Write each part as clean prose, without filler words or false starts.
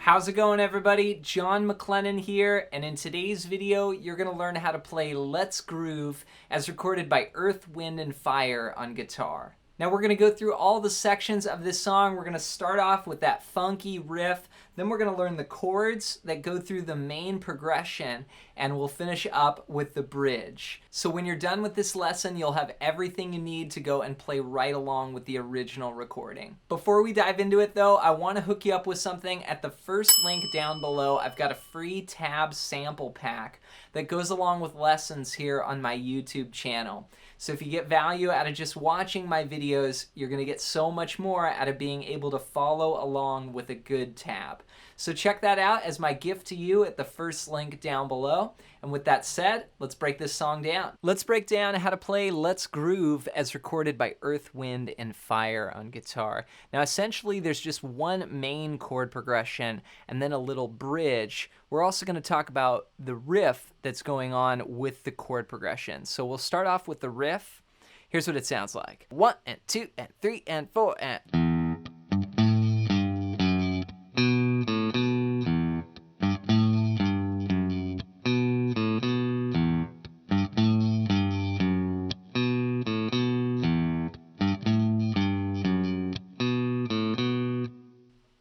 How's it going, everybody? John MacLennan here, and in today's video you're going to learn how to play Let's Groove as recorded by Earth, Wind & Fire on guitar. Now we're going to go through all the sections of this song. We're going to start off with that funky riff, then we're going to learn the chords that go through the main progression, and we'll finish up with the bridge. So when you're done with this lesson, you'll have everything you need to go and play right along with the original recording. Before we dive into it though, I want to hook you up with something. At the first link down below, I've got a free tab sample pack that goes along with lessons here on my YouTube channel. So if you get value out of just watching my videos, you're going to get so much more out of being able to follow along with a good tab. So check that out as my gift to you at the first link down below. And with that said, let's break this song down. Let's break down how to play Let's Groove as recorded by Earth, Wind & Fire on guitar. Now essentially there's just one main chord progression and then a little bridge. We're also going to talk about the riff that's going on with the chord progression. So we'll start off with the riff. Here's what it sounds like. 1 and 2 and 3 and 4 and...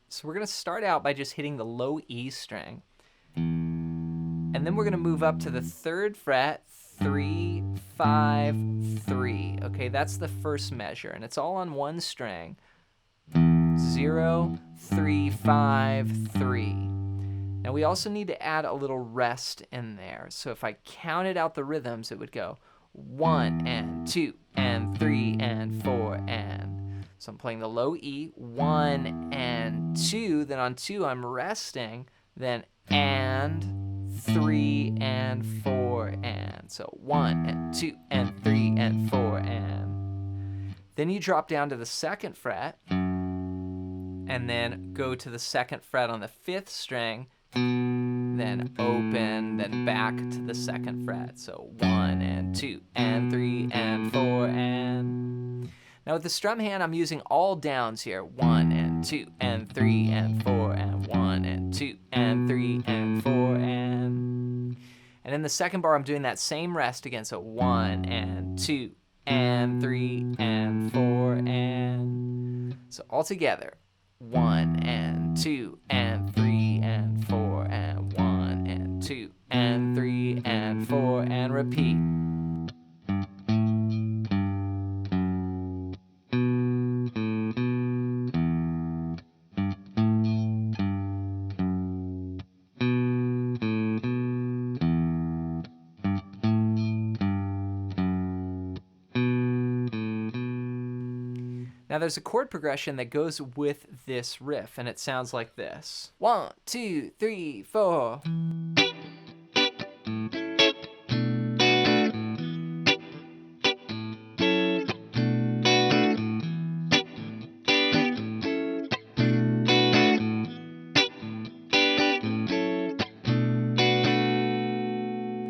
So we're going to start out by just hitting the low E string. And then we're going to move up to the 3rd fret, 3, 5, 3. Okay, that's the first measure, and it's all on one string. 0, 3, 5, 3. Now we also need to add a little rest in there. So if I counted out the rhythms, it would go 1 and 2 and 3 and 4 and... So I'm playing the low E, 1 and 2, then on 2 I'm resting, then and 3 and 4 and. So 1 and 2 and 3 and 4 and. Then you drop down to the 2nd fret, and then go to the 2nd fret on the 5th string, then open, then back to the 2nd fret. So 1 and 2 and 3 and 4 and. Now with the strum hand, I'm using all downs here. 1 and 2 and 3 and 4 and 1 and 2 and 3 and 4 and. And in the 2nd bar, I'm doing that same rest again. So 1 and 2 and 3 and 4 and. So all together, 1 and 2 and 3 and 4 and 1 and 2 and 3 and 4 and repeat. Now there's a chord progression that goes with this riff, and it sounds like this. 1, 2, 3, 4.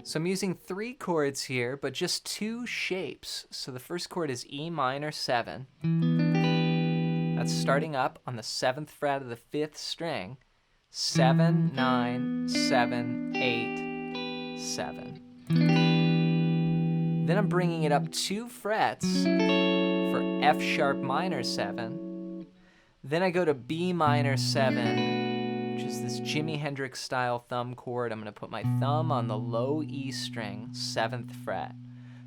So I'm using 3 chords here, but just 2 shapes. So the first chord is E minor 7. That's starting up on the 7th fret of the 5th string. 7, 9, 7, 8, 7. Then I'm bringing it up 2 frets for F sharp minor 7. Then I go to B minor 7, which is this Jimi Hendrix style thumb chord. I'm going to put my thumb on the low E string, 7th fret.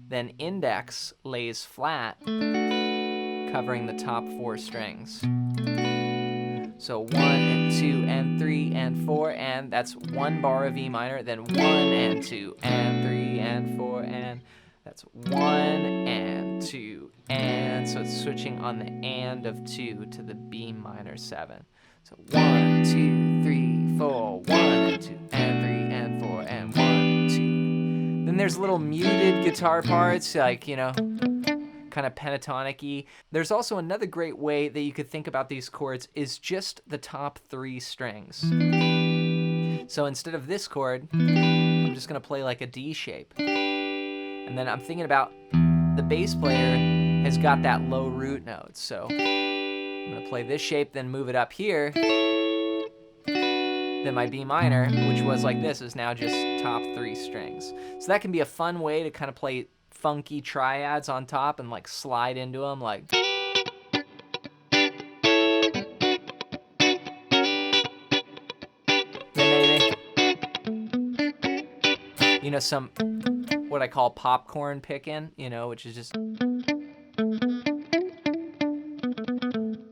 Then index lays flat, covering the top 4 strings. So 1 and 2 and 3 and 4 and. That's 1 bar of E minor, then 1 and 2 and 3 and 4 and. That's 1 and 2 and. So it's switching on the and of 2 to the B minor 7. So 1, 2, 3, 4, 1 and 2 and 3 and 4 and 1 and 2. Then there's little muted guitar parts, like, you know, kind of pentatonic-y. There's also another great way that you could think about these chords is just the top 3 strings. So instead of this chord, I'm just going to play like a D shape. And then I'm thinking about the bass player has got that low root note. So I'm going to play this shape, then move it up here. then my B minor, which was like this, is now just top 3 strings. So that can be a fun way to kind of play funky triads on top and like slide into them, like. Maybe, you know, some what I call popcorn picking, you know, which is just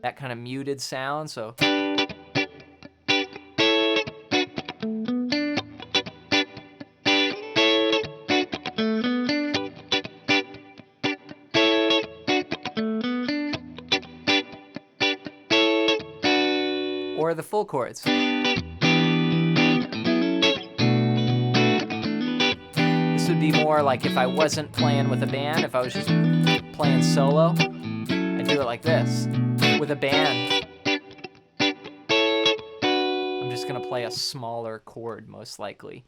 that kind of muted sound. So. Or the full chords. This would be more like if I wasn't playing with a band, if I was just playing solo, I'd do it like this. With a band, I'm just gonna play a smaller chord most likely.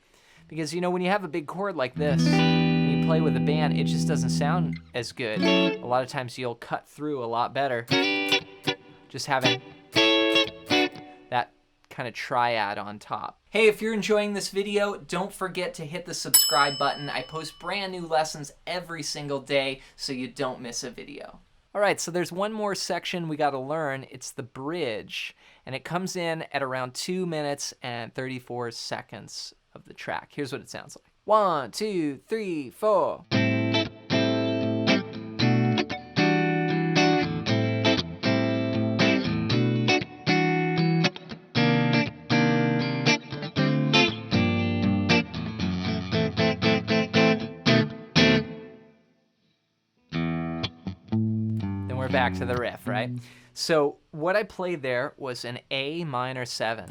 Because, you know, when you have a big chord like this, and you play with a band, it just doesn't sound as good. A lot of times you'll cut through a lot better just having that kind of triad on top. Hey, if you're enjoying this video, don't forget to hit the subscribe button. I post brand new lessons every single day so you don't miss a video. All right, so there's one more section we got to learn. It's the bridge, and it comes in at around 2 minutes and 34 seconds of the track. Here's what it sounds like. 1, 2, 3, 4. Back to the riff, right? So what I played there was an A minor 7,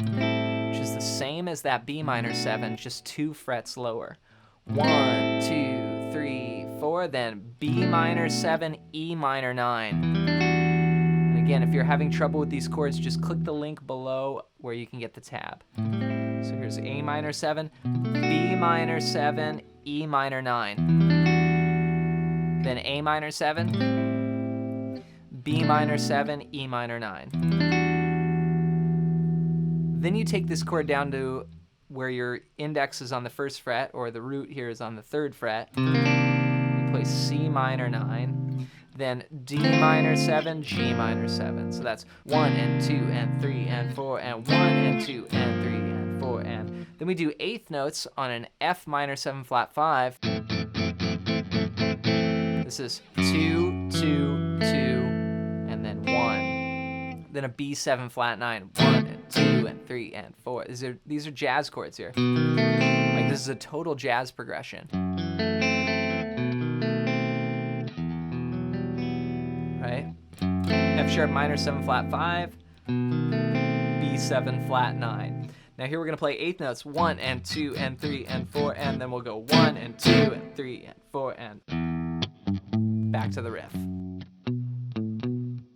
which is the same as that B minor 7, just 2 frets lower. 1, 2, 3, 4, then B minor 7, E minor 9. And again, if you're having trouble with these chords, just click the link below where you can get the tab. So here's A minor 7, B minor 7, E minor 9. Then A minor 7, B minor 7, E minor 9. Then you take this chord down to where your index is on the 1st fret, or the root here is on the 3rd fret. You play C minor 9, then D minor 7, G minor 7. So that's 1 and 2 and 3 and 4 and 1 and 2 and 3 and 4 and. Then we do 8th notes on an F minor 7 flat 5. This is 2, 2, 2. And then 1, then a B7 flat 9, 1 and 2 and 3 and 4. These are jazz chords here. Like, this is a total jazz progression. Right? F sharp minor 7 flat 5, B7 flat 9. Now here we're gonna play 8th notes, 1 and 2 and 3 and 4, and then we'll go 1 and 2 and 3 and 4 and back to the riff.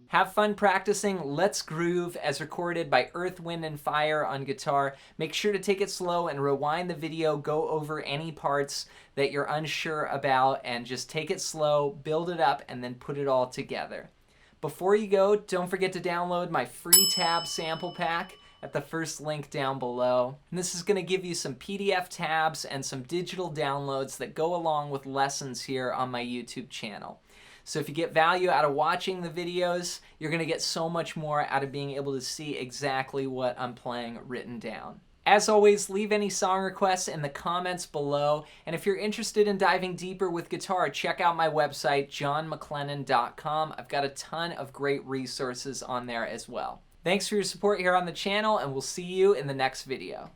Have fun practicing Let's Groove as recorded by Earth, Wind, and Fire on guitar. Make sure to take it slow and rewind the video, go over any parts that you're unsure about, and just take it slow, build it up, and then put it all together. Before you go, don't forget to download my free tab sample pack at the first link down below. And this is going to give you some PDF tabs and some digital downloads that go along with lessons here on my YouTube channel. So if you get value out of watching the videos, you're going to get so much more out of being able to see exactly what I'm playing written down. As always, leave any song requests in the comments below. And if you're interested in diving deeper with guitar, check out my website, johnmaclennan.com. I've got a ton of great resources on there as well. Thanks for your support here on the channel, and we'll see you in the next video.